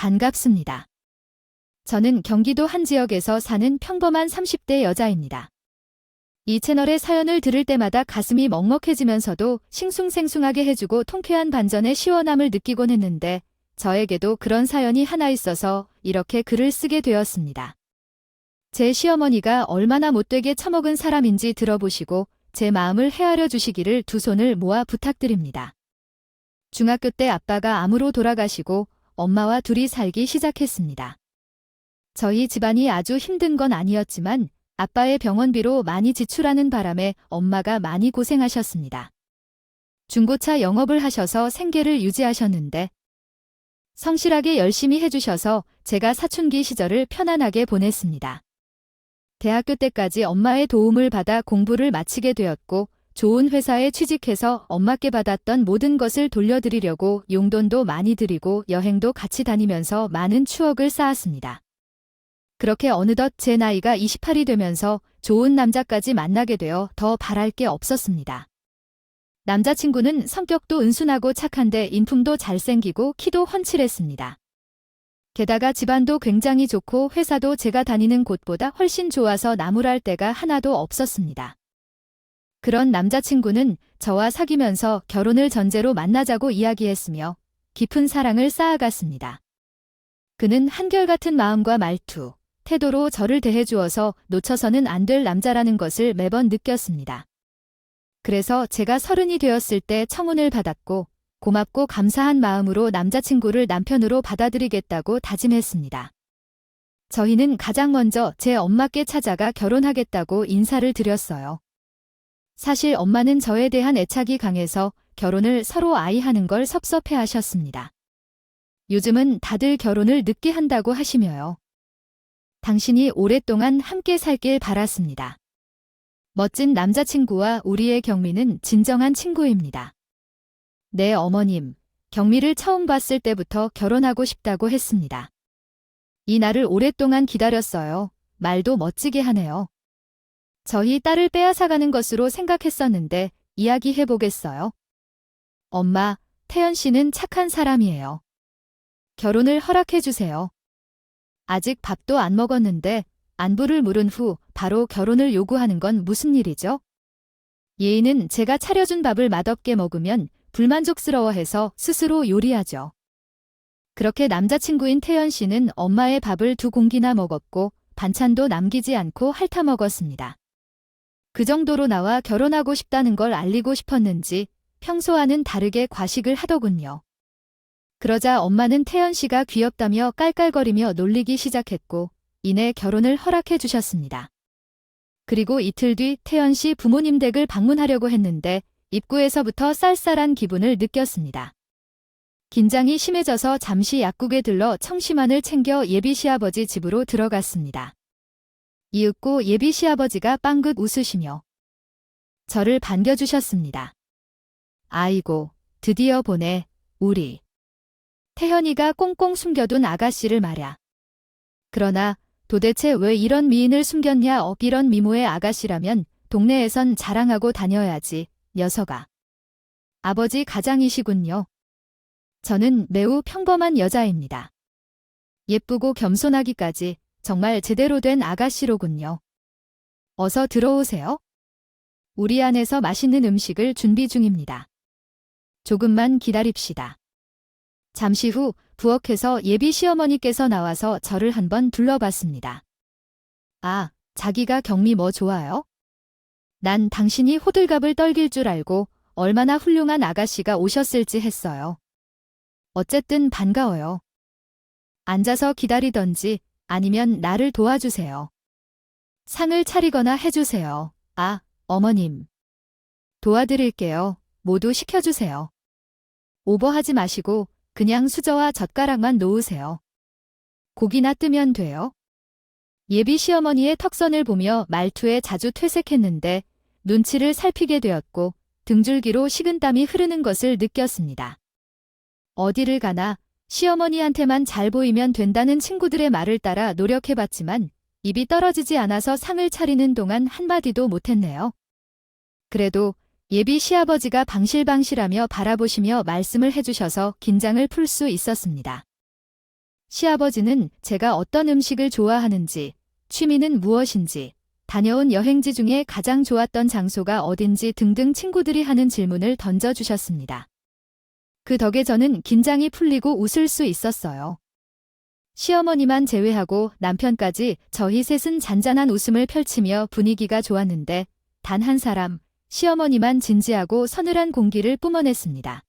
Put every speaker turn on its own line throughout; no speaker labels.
반갑습니다. 저는 경기도 한 지역에서 사는 평범한 30대 여자입니다. 이 채널의 사연을 들을 때마다 가슴이 먹먹해지면서도 싱숭생숭하게 해주고 통쾌한 반전의 시원함을 느끼곤 했는데 저에게도 그런 사연이 하나 있어서 이렇게 글을 쓰게 되었습니다. 제 시어머니가 얼마나 못되게 처먹은 사람인지 들어보시고 제 마음을 헤아려 주시기를 두 손을 모아 부탁드립니다. 중학교 때 아빠가 암으로 돌아가시고 엄마와 둘이 살기 시작했습니다. 저희 집안이 아주 힘든 건 아니었지만 아빠의 병원비로 많이 지출하는 바람에 엄마가 많이 고생하셨습니다. 중고차 영업을 하셔서 생계를 유지하셨는데 성실하게 열심히 해주셔서 제가 사춘기 시절을 편안하게 보냈습니다. 대학교 때까지 엄마의 도움을 받아 공부를 마치게 되었고 좋은 회사에 취직해서 엄마께 받았던 모든 것을 돌려드리려고 용돈도 많이 드리고 여행도 같이 다니면서 많은 추억을 쌓았습니다. 그렇게 어느덧 제 나이가 28이 되면서 좋은 남자까지 만나게 되어 더 바랄 게 없었습니다. 남자친구는 성격도 은순하고 착한데 인품도 잘생기고 키도 훤칠했습니다. 게다가 집안도 굉장히 좋고 회사도 제가 다니는 곳보다 훨씬 좋아서 나무랄 데가 하나도 없었습니다. 그런 남자친구는 저와 사귀면서 결혼을 전제로 만나자고 이야기했으며 깊은 사랑을 쌓아갔습니다. 그는 한결같은 마음과 말투, 태도로 저를 대해주어서 놓쳐서는 안 될 남자라는 것을 매번 느꼈습니다. 그래서 제가 30이 되었을 때 청혼을 받았고 고맙고 감사한 마음으로 남자친구를 남편으로 받아들이겠다고 다짐했습니다. 저희는 가장 먼저 제 엄마께 찾아가 결혼하겠다고 인사를 드렸어요. 사실 엄마는 저에 대한 애착이 강해서 결혼을 서로 아이하는 걸 섭섭해하셨습니다. 요즘은 다들 결혼을 늦게 한다고 하시며요. 당신이 오랫동안 함께 살길 바랐습니다. 멋진 남자친구와 우리의 경미는 진정한 친구입니다. 네, 어머님, 경미를 처음 봤을 때부터 결혼하고 싶다고 했습니다. 이 날을 오랫동안 기다렸어요. 말도 멋지게 하네요. 저희 딸을 빼앗아가는 것으로 생각했었는데 이야기해보겠어요. 엄마, 태연 씨는 착한 사람이에요. 결혼을 허락해주세요. 아직 밥도 안 먹었는데 안부를 물은 후 바로 결혼을 요구하는 건 무슨 일이죠? 예인은 제가 차려준 밥을 맛없게 먹으면 불만족스러워해서 스스로 요리하죠. 그렇게 남자친구인 태연 씨는 엄마의 밥을 2공기나 먹었고 반찬도 남기지 않고 핥아 먹었습니다. 그 정도로 나와 결혼하고 싶다는 걸 알리고 싶었는지 평소와는 다르게 과식을 하더군요. 그러자 엄마는 태연 씨가 귀엽다며 깔깔거리며 놀리기 시작했고 이내 결혼을 허락해 주셨습니다. 그리고 이틀 뒤 태연 씨 부모님 댁을 방문하려고 했는데 입구에서부터 쌀쌀한 기분을 느꼈습니다. 긴장이 심해져서 잠시 약국에 들러 청심환을 챙겨 예비 시아버지 집으로 들어갔습니다. 이윽고 예비 시아버지가 빵긋 웃으시며 저를 반겨주셨습니다. 아이고, 드디어 보네, 우리. 태현이가 꽁꽁 숨겨둔 아가씨를 말야. 그러나 도대체 왜 이런 미인을 숨겼냐. 이런 미모의 아가씨라면 동네에선 자랑하고 다녀야지, 녀석아. 아버지 가장이시군요. 저는 매우 평범한 여자입니다. 예쁘고 겸손하기까지 정말 제대로 된 아가씨로군요. 어서 들어오세요. 우리 안에서 맛있는 음식을 준비 중입니다. 조금만 기다립시다. 잠시 후 부엌에서 예비 시어머니께서 나와서 저를 한번 둘러봤습니다. 아, 자기가 경미 뭐 좋아요? 난 당신이 호들갑을 떨길 줄 알고 얼마나 훌륭한 아가씨가 오셨을지 했어요. 어쨌든 반가워요. 앉아서 기다리던지 아니면 나를 도와주세요. 상을 차리거나 해주세요. 아, 어머님. 도와드릴게요. 모두 시켜주세요. 오버하지 마시고 그냥 수저와 젓가락만 놓으세요. 고기나 뜨면 돼요. 예비 시어머니의 턱선을 보며 말투에 자주 퇴색했는데 눈치를 살피게 되었고 등줄기로 식은땀이 흐르는 것을 느꼈습니다. 어디를 가나 시어머니한테만 잘 보이면 된다는 친구들의 말을 따라 노력해봤지만 입이 떨어지지 않아서 상을 차리는 동안 한마디도 못했네요. 그래도 예비 시아버지가 방실방실하며 바라보시며 말씀을 해주셔서 긴장을 풀 수 있었습니다. 시아버지는 제가 어떤 음식을 좋아하는지, 취미는 무엇인지, 다녀온 여행지 중에 가장 좋았던 장소가 어딘지 등등 친구들이 하는 질문을 던져주셨습니다. 그 덕에 저는 긴장이 풀리고 웃을 수 있었어요. 시어머니만 제외하고 남편까지 저희 셋은 잔잔한 웃음을 펼치며 분위기가 좋았는데 단 한 사람, 시어머니만 진지하고 서늘한 공기를 뿜어냈습니다.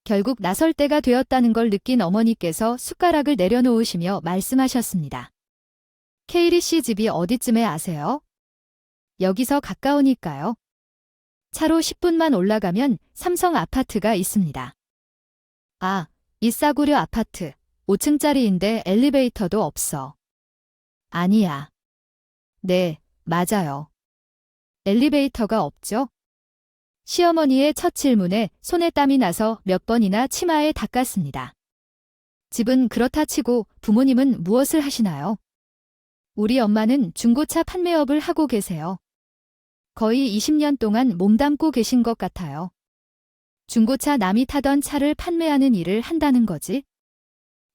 결국 나설 때가 되었다는 걸 느낀 어머니께서 숟가락을 내려놓으시며 말씀하셨습니다. 케이리 씨 집이 어디쯤에 아세요? 여기서 가까우니까요. 차로 10분만 올라가면 삼성 아파트가 있습니다. 아, 이 싸구려 아파트. 5층짜리인데 엘리베이터도 없어. 아니야. 네, 맞아요. 엘리베이터가 없죠? 시어머니의 첫 질문에 손에 땀이 나서 몇 번이나 치마에 닦았습니다. 집은 그렇다 치고 부모님은 무엇을 하시나요? 우리 엄마는 중고차 판매업을 하고 계세요. 거의 20년 동안 몸담고 계신 것 같아요. 중고차 남이 타던 차를 판매하는 일을 한다는 거지?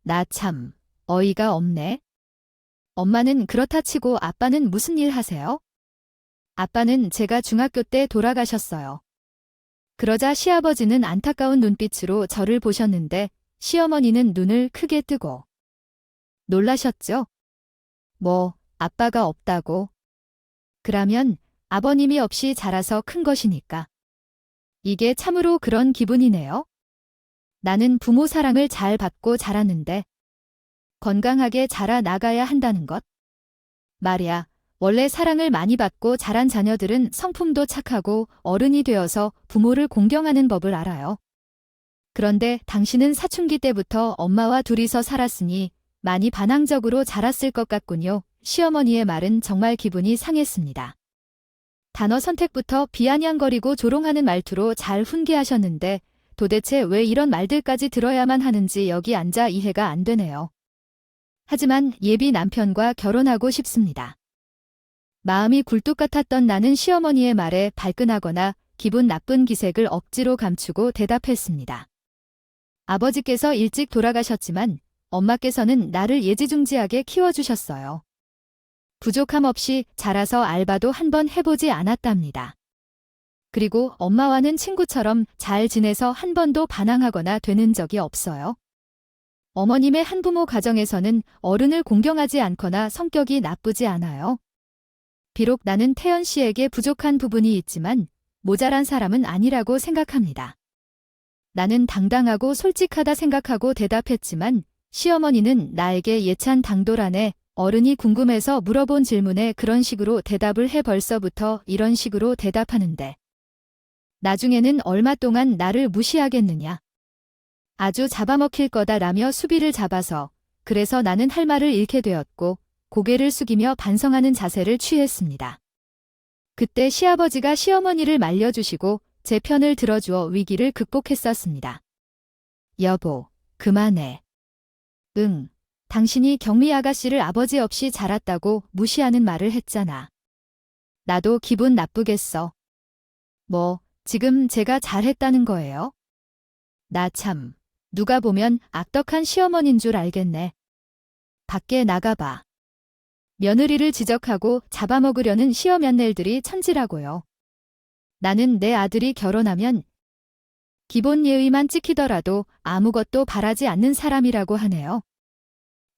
나 참, 어이가 없네. 엄마는 그렇다 치고 아빠는 무슨 일 하세요? 아빠는 제가 중학교 때 돌아가셨어요. 그러자 시아버지는 안타까운 눈빛으로 저를 보셨는데 시어머니는 눈을 크게 뜨고 놀라셨죠? 뭐, 아빠가 없다고? 그러면 아버님이 없이 자라서 큰 것이니까. 이게 참으로 그런 기분이네요. 나는 부모 사랑을 잘 받고 자랐는데 건강하게 자라 나가야 한다는 것. 말이야, 원래 사랑을 많이 받고 자란 자녀들은 성품도 착하고 어른이 되어서 부모를 공경하는 법을 알아요. 그런데 당신은 사춘기 때부터 엄마와 둘이서 살았으니 많이 반항적으로 자랐을 것 같군요. 시어머니의 말은 정말 기분이 상했습니다. 단어 선택부터 비아냥거리고 조롱하는 말투로 잘 훈계하셨는데 도대체 왜 이런 말들까지 들어야만 하는지 여기 앉아 이해가 안 되네요. 하지만 예비 남편과 결혼하고 싶습니다. 마음이 굴뚝 같았던 나는 시어머니의 말에 발끈하거나 기분 나쁜 기색을 억지로 감추고 대답했습니다. 아버지께서 일찍 돌아가셨지만 엄마께서는 나를 예지중지하게 키워주셨어요. 부족함 없이 자라서 알바도 한 번 해보지 않았답니다. 그리고 엄마와는 친구처럼 잘 지내서 한 번도 반항하거나 되는 적이 없어요. 어머님의 한부모 가정에서는 어른을 공경하지 않거나 성격이 나쁘지 않아요. 비록 나는 태연 씨에게 부족한 부분이 있지만 모자란 사람은 아니라고 생각합니다. 나는 당당하고 솔직하다 생각하고 대답했지만 시어머니는 나에게 예찬 당돌하네. 어른이 궁금해서 물어본 질문에 그런 식으로 대답을 해 벌써부터 이런 식으로 대답하는데 나중에는 얼마 동안 나를 무시하겠느냐. 아주 잡아먹힐 거다라며 수비를 잡아서 그래서 나는 할 말을 잃게 되었고 고개를 숙이며 반성하는 자세를 취했습니다. 그때 시아버지가 시어머니를 말려주시고 제 편을 들어주어 위기를 극복했었습니다. 여보, 그만해. 응, 당신이 경미 아가씨를 아버지 없이 자랐다고 무시하는 말을 했잖아. 나도 기분 나쁘겠어. 뭐, 지금 제가 잘했다는 거예요? 나 참, 누가 보면 악덕한 시어머니인 줄 알겠네. 밖에 나가봐. 며느리를 지적하고 잡아먹으려는 시어면넬들이 천지라고요. 나는 내 아들이 결혼하면 기본 예의만 지키더라도 아무것도 바라지 않는 사람이라고 하네요.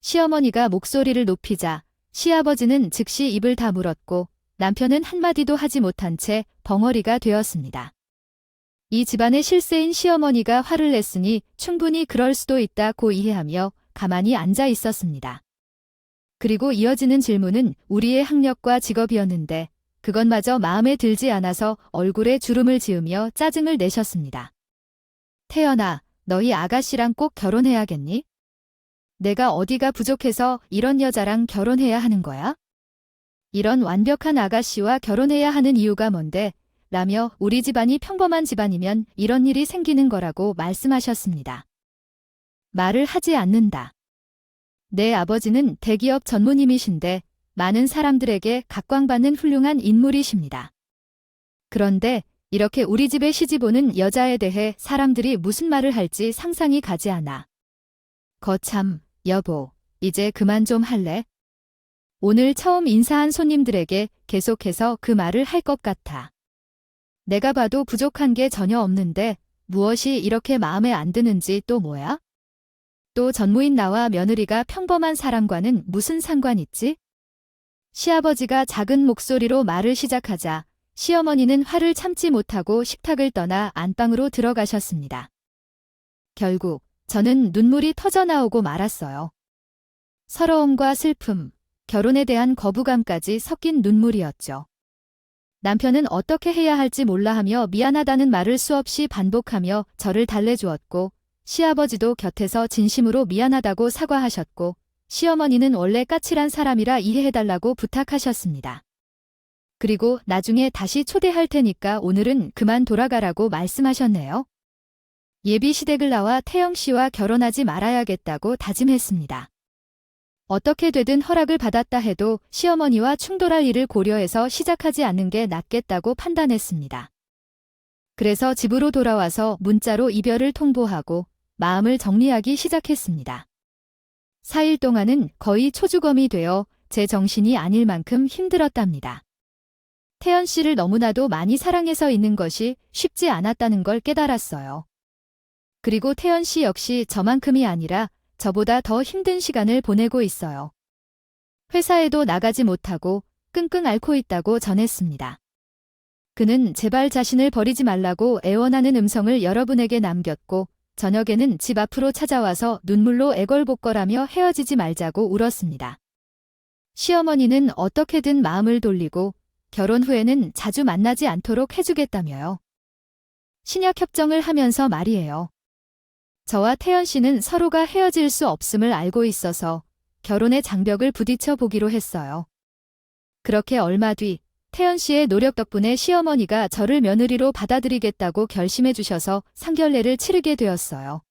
시어머니가 목소리를 높이자 시아버지는 즉시 입을 다물었고 남편은 한마디도 하지 못한 채 벙어리가 되었습니다. 이 집안의 실세인 시어머니가 화를 냈으니 충분히 그럴 수도 있다고 이해하며 가만히 앉아 있었습니다. 그리고 이어지는 질문은 우리의 학력과 직업이었는데 그것마저 마음에 들지 않아서 얼굴에 주름을 지으며 짜증을 내셨습니다. 태연아, 너희 아가씨랑 꼭 결혼해야겠니? 내가 어디가 부족해서 이런 여자랑 결혼해야 하는 거야? 이런 완벽한 아가씨와 결혼해야 하는 이유가 뭔데? 라며 우리 집안이 평범한 집안이면 이런 일이 생기는 거라고 말씀하셨습니다. 말을 하지 않는다. 내 아버지는 대기업 전무님이신데 많은 사람들에게 각광받는 훌륭한 인물이십니다. 그런데 이렇게 우리 집에 시집 오는 여자에 대해 사람들이 무슨 말을 할지 상상이 가지 않아. 거참, 여보, 이제 그만 좀 할래? 오늘 처음 인사한 손님들에게 계속해서 그 말을 할 것 같아. 내가 봐도 부족한 게 전혀 없는데 무엇이 이렇게 마음에 안 드는지 또 뭐야? 또 전무인 나와 며느리가 평범한 사람과는 무슨 상관 있지? 시아버지가 작은 목소리로 말을 시작하자 시어머니는 화를 참지 못하고 식탁을 떠나 안방으로 들어가셨습니다. 결국 저는 눈물이 터져나오고 말았어요. 서러움과 슬픔, 결혼에 대한 거부감까지 섞인 눈물이었죠. 남편은 어떻게 해야 할지 몰라 하며 미안하다는 말을 수없이 반복하며 저를 달래주었고, 시아버지도 곁에서 진심으로 미안하다고 사과하셨고, 시어머니는 원래 까칠한 사람이라 이해해달라고 부탁하셨습니다. 그리고 나중에 다시 초대할 테니까 오늘은 그만 돌아가라고 말씀하셨네요. 예비 시댁을 나와 태영 씨와 결혼하지 말아야겠다고 다짐했습니다. 어떻게 되든 허락을 받았다 해도 시어머니와 충돌할 일을 고려해서 시작하지 않는 게 낫겠다고 판단했습니다. 그래서 집으로 돌아와서 문자로 이별을 통보하고 마음을 정리하기 시작했습니다. 4일 동안은 거의 초주검이 되어 제 정신이 아닐 만큼 힘들었답니다. 태연 씨를 너무나도 많이 사랑해서 있는 것이 쉽지 않았다는 걸 깨달았어요. 그리고 태연 씨 역시 저만큼이 아니라 저보다 더 힘든 시간을 보내고 있어요. 회사에도 나가지 못하고 끙끙 앓고 있다고 전했습니다. 그는 제발 자신을 버리지 말라고 애원하는 음성을 여러분에게 남겼고 저녁에는 집 앞으로 찾아와서 눈물로 애걸복걸하며 헤어지지 말자고 울었습니다. 시어머니는 어떻게든 마음을 돌리고 결혼 후에는 자주 만나지 않도록 해주겠다며요. 신약 협정을 하면서 말이에요. 저와 태연 씨는 서로가 헤어질 수 없음을 알고 있어서 결혼의 장벽을 부딪혀 보기로 했어요. 그렇게 얼마 뒤 태연 씨의 노력 덕분에 시어머니가 저를 며느리로 받아들이겠다고 결심해 주셔서 상견례를 치르게 되었어요.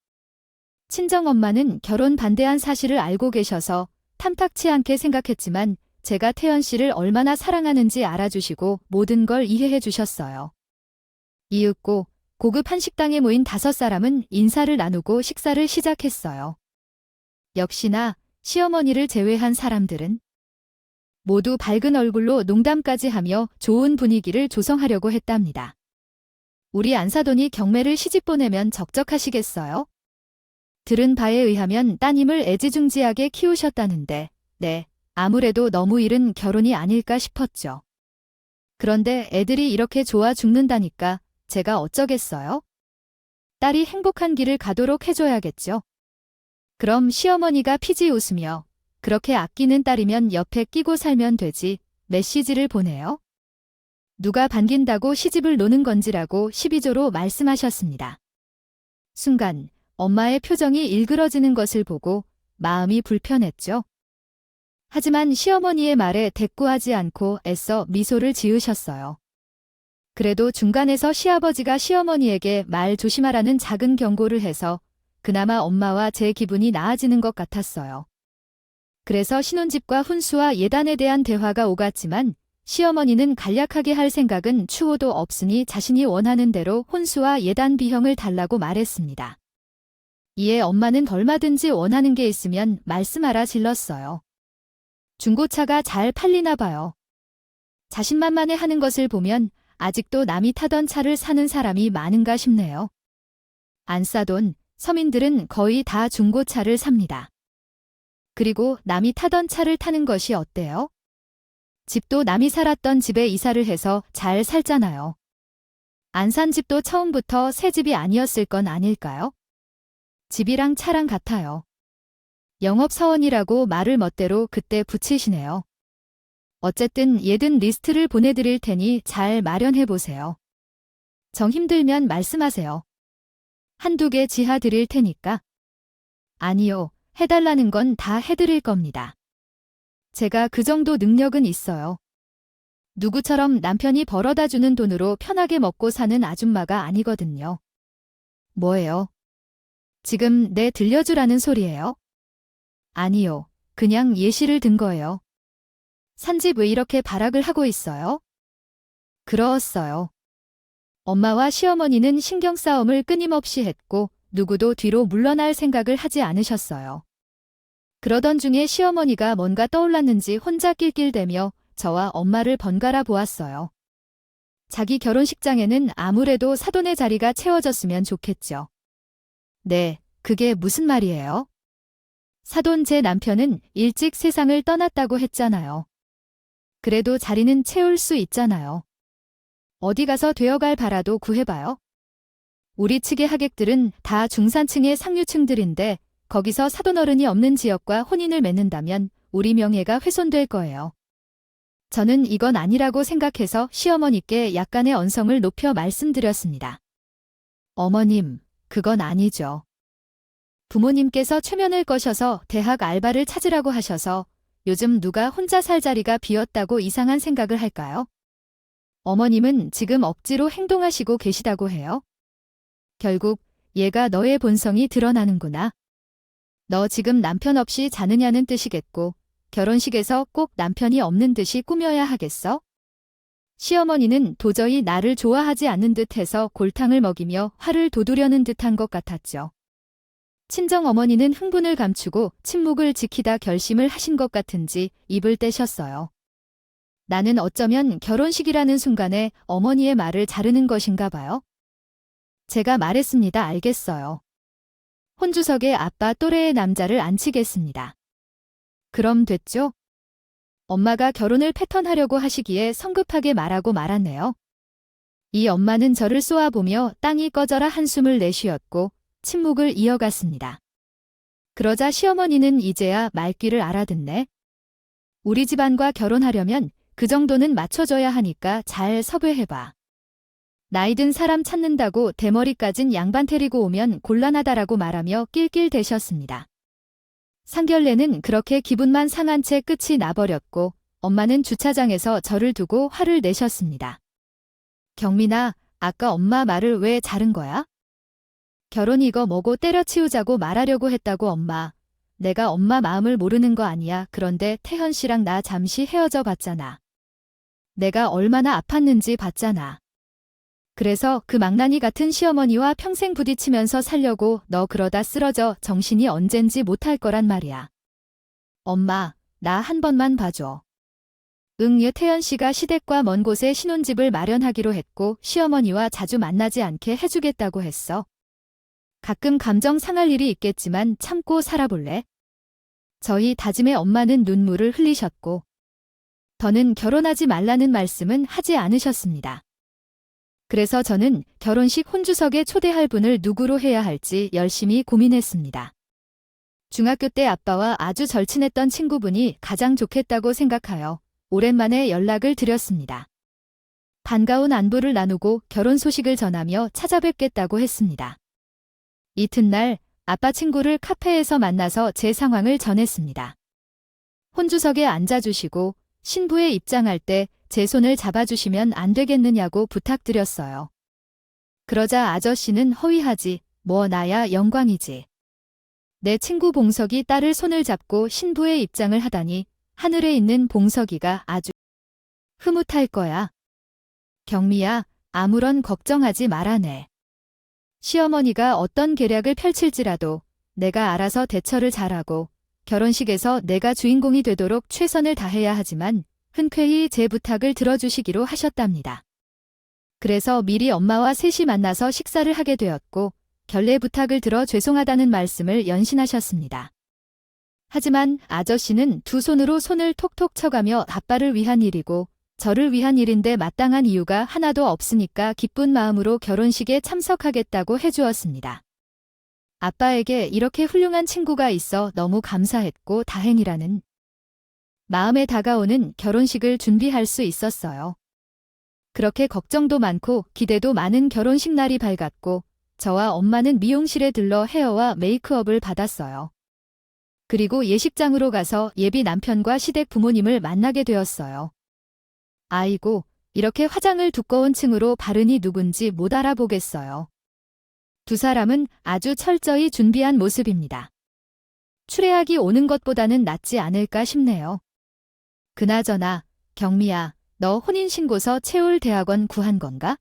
친정엄마는 결혼 반대한 사실을 알고 계셔서 탐탁치 않게 생각했지만 제가 태연 씨를 얼마나 사랑하는지 알아주시고 모든 걸 이해해 주셨어요. 이윽고 고급 한식당에 모인 5사람은 인사를 나누고 식사를 시작했어요. 역시나 시어머니를 제외한 사람들은 모두 밝은 얼굴로 농담까지 하며 좋은 분위기를 조성하려고 했답니다. 우리 안사돈이 경매를 시집 보내면 적적하시겠어요? 들은 바에 의하면 따님을 애지중지하게 키우셨다는데, 네, 아무래도 너무 이른 결혼이 아닐까 싶었죠. 그런데 애들이 이렇게 좋아 죽는다니까 제가 어쩌겠어요? 딸이 행복한 길을 가도록 해줘야겠죠. 그럼 시어머니가 피지 웃으며 그렇게 아끼는 딸이면 옆에 끼고 살면 되지 메시지를 보내요? 누가 반긴다고 시집을 노는 건지라고 12조로 말씀하셨습니다. 순간 엄마의 표정이 일그러지는 것을 보고 마음이 불편했죠. 하지만 시어머니의 말에 대꾸하지 않고 애써 미소를 지으셨어요. 그래도 중간에서 시아버지가 시어머니에게 말 조심하라는 작은 경고를 해서 그나마 엄마와 제 기분이 나아지는 것 같았어요. 그래서 신혼집과 혼수와 예단에 대한 대화가 오갔지만 시어머니는 간략하게 할 생각은 추호도 없으니 자신이 원하는 대로 혼수와 예단 비형을 달라고 말했습니다. 이에 엄마는 얼마든지 원하는 게 있으면 말씀하라 질렀어요. 중고차가 잘 팔리나 봐요. 자신만만해 하는 것을 보면 아직도 남이 타던 차를 사는 사람이 많은가 싶네요. 안사돈, 서민들은 거의 다 중고차를 삽니다. 그리고 남이 타던 차를 타는 것이 어때요? 집도 남이 살았던 집에 이사를 해서 잘 살잖아요. 안 산 집도 처음부터 새 집이 아니었을 건 아닐까요? 집이랑 차랑 같아요. 영업사원이라고 말을 멋대로 그때 붙이시네요. 어쨌든 예든 리스트를 보내드릴 테니 잘 마련해보세요. 정 힘들면 말씀하세요. 한두 개 지하 드릴 테니까. 아니요, 해달라는 건 다 해드릴 겁니다. 제가 그 정도 능력은 있어요. 누구처럼 남편이 벌어다주는 돈으로 편하게 먹고 사는 아줌마가 아니거든요. 뭐예요? 지금 내 들려주라는 소리예요? 아니요, 그냥 예시를 든 거예요. 산집 왜 이렇게 발악을 하고 있어요? 그러었어요. 엄마와 시어머니는 신경 싸움을 끊임없이 했고 누구도 뒤로 물러날 생각을 하지 않으셨어요. 그러던 중에 시어머니가 뭔가 떠올랐는지 혼자 낄낄대며 저와 엄마를 번갈아 보았어요. 자기 결혼식장에는 아무래도 사돈의 자리가 채워졌으면 좋겠죠. 네, 그게 무슨 말이에요? 사돈 제 남편은 일찍 세상을 떠났다고 했잖아요. 그래도 자리는 채울 수 있잖아요. 어디 가서 되어갈 바라도 구해봐요. 우리 측의 하객들은 다 중산층의 상류층들인데 거기서 사돈어른이 없는 지역과 혼인을 맺는다면 우리 명예가 훼손될 거예요. 저는 이건 아니라고 생각해서 시어머니께 약간의 언성을 높여 말씀드렸습니다. 어머님, 그건 아니죠. 부모님께서 최면을 거셔서 대학 알바를 찾으라고 하셔서 요즘 누가 혼자 살 자리가 비었다고 이상한 생각을 할까요? 어머님은 지금 억지로 행동하시고 계시다고 해요. 결국 얘가 너의 본성이 드러나는구나. 너 지금 남편 없이 자느냐는 뜻이겠고 결혼식에서 꼭 남편이 없는 듯이 꾸며야 하겠어? 시어머니는 도저히 나를 좋아하지 않는 듯해서 골탕을 먹이며 화를 돋우려는 듯한 것 같았죠. 친정어머니는 흥분을 감추고 침묵을 지키다 결심을 하신 것 같은지 입을 떼셨어요. 나는 어쩌면 결혼식이라는 순간에 어머니의 말을 자르는 것인가 봐요. 제가 말했습니다. 알겠어요. 혼주석에 아빠 또래의 남자를 앉히겠습니다. 그럼 됐죠? 엄마가 결혼을 패턴하려고 하시기에 성급하게 말하고 말았네요. 이 엄마는 저를 쏘아보며 땅이 꺼져라 한숨을 내쉬었고 침묵을 이어갔습니다. 그러자 시어머니는 이제야 말귀를 알아듣네. 우리 집안과 결혼하려면 그 정도는 맞춰줘야 하니까 잘 섭외해봐. 나이 든 사람 찾는다고 대머리까진 양반 데리고 오면 곤란하다라고 말하며 낄낄대셨습니다. 상견례는 그렇게 기분만 상한 채 끝이 나버렸고 엄마는 주차장에서 저를 두고 화를 내셨습니다. 경민아, 아까 엄마 말을 왜 자른 거야? 결혼 이거 뭐고 때려치우자고 말하려고 했다고 엄마. 내가 엄마 마음을 모르는 거 아니야. 그런데 태현 씨랑 나 잠시 헤어져 봤잖아. 내가 얼마나 아팠는지 봤잖아. 그래서 그 망나니 같은 시어머니와 평생 부딪히면서 살려고 너 그러다 쓰러져 정신이 언젠지 못할 거란 말이야. 엄마, 나 한 번만 봐줘. 태연 씨가 시댁과 먼 곳에 신혼집을 마련하기로 했고 시어머니와 자주 만나지 않게 해주겠다고 했어. 가끔 감정 상할 일이 있겠지만 참고 살아볼래? 저희 다짐의 엄마는 눈물을 흘리셨고 더는 결혼하지 말라는 말씀은 하지 않으셨습니다. 그래서 저는 결혼식 혼주석에 초대할 분을 누구로 해야 할지 열심히 고민했습니다. 중학교 때 아빠와 아주 절친했던 친구분이 가장 좋겠다고 생각하여 오랜만에 연락을 드렸습니다. 반가운 안부를 나누고 결혼 소식을 전하며 찾아뵙겠다고 했습니다. 이튿날 아빠 친구를 카페에서 만나서 제 상황을 전했습니다. 혼주석에 앉아주시고 신부에 입장할 때 제 손을 잡아주시면 안 되겠느냐고 부탁드렸어요. 그러자 아저씨는 허위하지, 뭐 나야 영광이지. 내 친구 봉석이 딸을 손을 잡고 신부의 입장을 하다니 하늘에 있는 봉석이가 아주 흐뭇할 거야. 경미야, 아무런 걱정하지 말아내. 시어머니가 어떤 계략을 펼칠지라도 내가 알아서 대처를 잘하고 결혼식에서 내가 주인공이 되도록 최선을 다해야 하지만 흔쾌히 제 부탁을 들어주시기로 하셨답니다. 그래서 미리 엄마와 셋이 만나서 식사를 하게 되었고 결례 부탁을 들어 죄송하다는 말씀을 연신하셨습니다. 하지만 아저씨는 두 손으로 손을 톡톡 쳐가며 아빠를 위한 일이고 저를 위한 일인데 마땅한 이유가 하나도 없으니까 기쁜 마음으로 결혼식에 참석하겠다고 해주었습니다. 아빠에게 이렇게 훌륭한 친구가 있어 너무 감사했고 다행이라는 마음에 다가오는 결혼식을 준비할 수 있었어요. 그렇게 걱정도 많고 기대도 많은 결혼식 날이 밝았고 저와 엄마는 미용실에 들러 헤어와 메이크업을 받았어요. 그리고 예식장으로 가서 예비 남편과 시댁 부모님을 만나게 되었어요. 아이고, 이렇게 화장을 두꺼운 층으로 바르니 누군지 못 알아보겠어요. 두 사람은 아주 철저히 준비한 모습입니다. 추레학이 오는 것보다는 낫지 않을까 싶네요. 그나저나, 경미야, 너 혼인신고서 채울 대학원 구한 건가?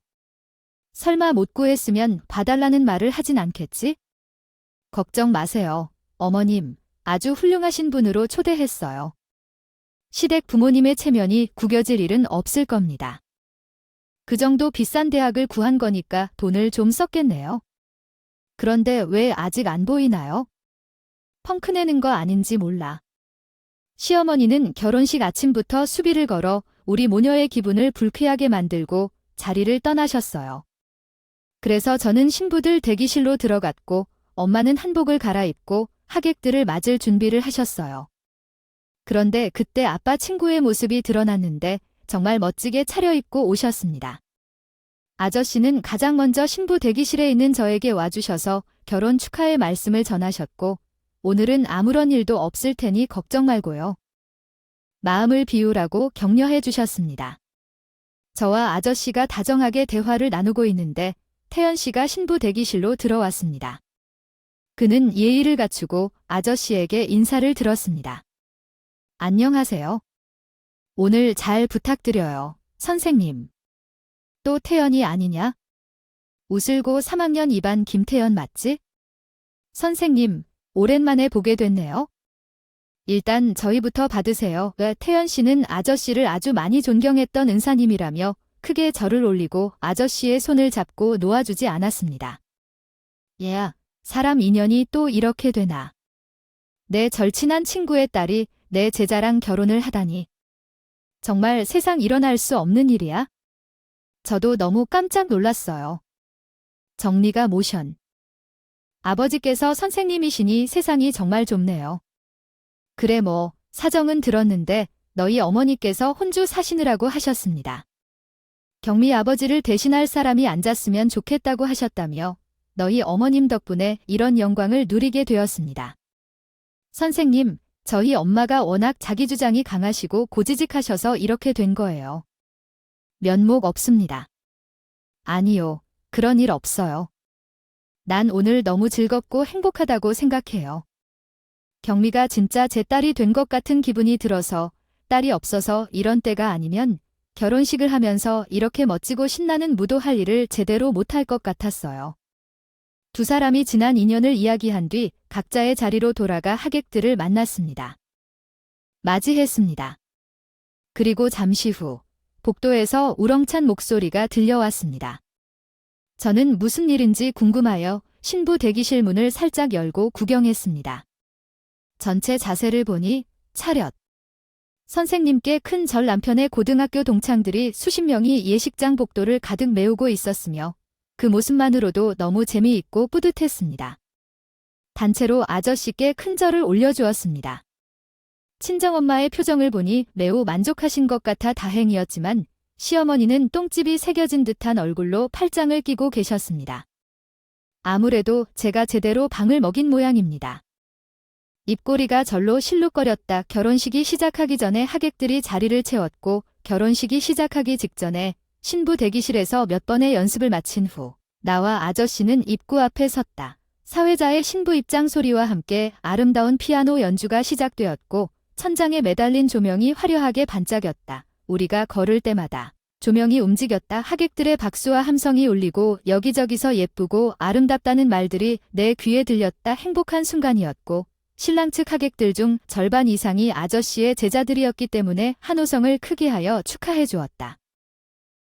설마 못 구했으면 봐달라는 말을 하진 않겠지? 걱정 마세요. 어머님, 아주 훌륭하신 분으로 초대했어요. 시댁 부모님의 체면이 구겨질 일은 없을 겁니다. 그 정도 비싼 대학을 구한 거니까 돈을 좀 썼겠네요. 그런데 왜 아직 안 보이나요? 펑크 내는 거 아닌지 몰라. 시어머니는 결혼식 아침부터 수비를 걸어 우리 모녀의 기분을 불쾌하게 만들고 자리를 떠나셨어요. 그래서 저는 신부들 대기실로 들어갔고 엄마는 한복을 갈아입고 하객들을 맞을 준비를 하셨어요. 그런데 그때 아빠 친구의 모습이 드러났는데 정말 멋지게 차려입고 오셨습니다. 아저씨는 가장 먼저 신부 대기실에 있는 저에게 와주셔서 결혼 축하의 말씀을 전하셨고 오늘은 아무런 일도 없을 테니 걱정 말고요. 마음을 비우라고 격려해 주셨습니다. 저와 아저씨가 다정하게 대화를 나누고 있는데 태연 씨가 신부 대기실로 들어왔습니다. 그는 예의를 갖추고 아저씨에게 인사를 드렸습니다. 안녕하세요. 오늘 잘 부탁드려요, 선생님. 또 태연이 아니냐? 우슬고 3학년 2반 김태연 맞지? 선생님, 오랜만에 보게 됐네요. 일단 저희부터 받으세요. 태연 씨는 아저씨를 아주 많이 존경했던 은사님이라며 크게 절을 올리고 아저씨의 손을 잡고 놓아주지 않았습니다. 얘야, 사람 인연이 또 이렇게 되나. 내 절친한 친구의 딸이 내 제자랑 결혼을 하다니. 정말 세상 일어날 수 없는 일이야. 저도 너무 깜짝 놀랐어요. 정리가 모션. 아버지께서 선생님이시니 세상이 정말 좁네요. 그래 뭐, 사정은 들었는데 너희 어머니께서 혼주 사시느라고 하셨습니다. 경미 아버지를 대신할 사람이 앉았으면 좋겠다고 하셨다며 너희 어머님 덕분에 이런 영광을 누리게 되었습니다. 선생님, 저희 엄마가 워낙 자기 주장이 강하시고 고지식하셔서 이렇게 된 거예요. 면목 없습니다. 아니요, 그런 일 없어요. 난 오늘 너무 즐겁고 행복하다고 생각해요. 경미가 진짜 제 딸이 된 것 같은 기분이 들어서 딸이 없어서 이런 때가 아니면 결혼식을 하면서 이렇게 멋지고 신나는 무도할 일을 제대로 못할 것 같았어요. 두 사람이 지난 인연을 이야기한 뒤 각자의 자리로 돌아가 하객들을 만났습니다. 맞이했습니다. 그리고 잠시 후 복도에서 우렁찬 목소리가 들려왔습니다. 저는 무슨 일인지 궁금하여 신부 대기실 문을 살짝 열고 구경했습니다. 전체 자세를 보니 차렷. 선생님께 큰 절 남편의 고등학교 동창들이 수십 명이 예식장 복도를 가득 메우고 있었으며 그 모습만으로도 너무 재미있고 뿌듯했습니다. 단체로 아저씨께 큰 절을 올려주었습니다. 친정엄마의 표정을 보니 매우 만족하신 것 같아 다행이었지만 시어머니는 똥집이 새겨진 듯한 얼굴로 팔짱을 끼고 계셨습니다. 아무래도 제가 제대로 방을 먹인 모양입니다. 입꼬리가 절로 실룩거렸다. 결혼식이 시작하기 전에 하객들이 자리를 채웠고 결혼식이 시작하기 직전에 신부 대기실에서 몇 번의 연습을 마친 후 나와 아저씨는 입구 앞에 섰다. 사회자의 신부 입장 소리와 함께 아름다운 피아노 연주가 시작되었고 천장에 매달린 조명이 화려하게 반짝였다. 우리가 걸을 때마다 조명이 움직였다. 하객들의 박수와 함성이 울리고 여기저기서 예쁘고 아름답다는 말들이 내 귀에 들렸다. 행복한 순간이었고 신랑 측 하객들 중 절반 이상이 아저씨의 제자들이었기 때문에 한 호성을 크게 하여 축하해 주었다.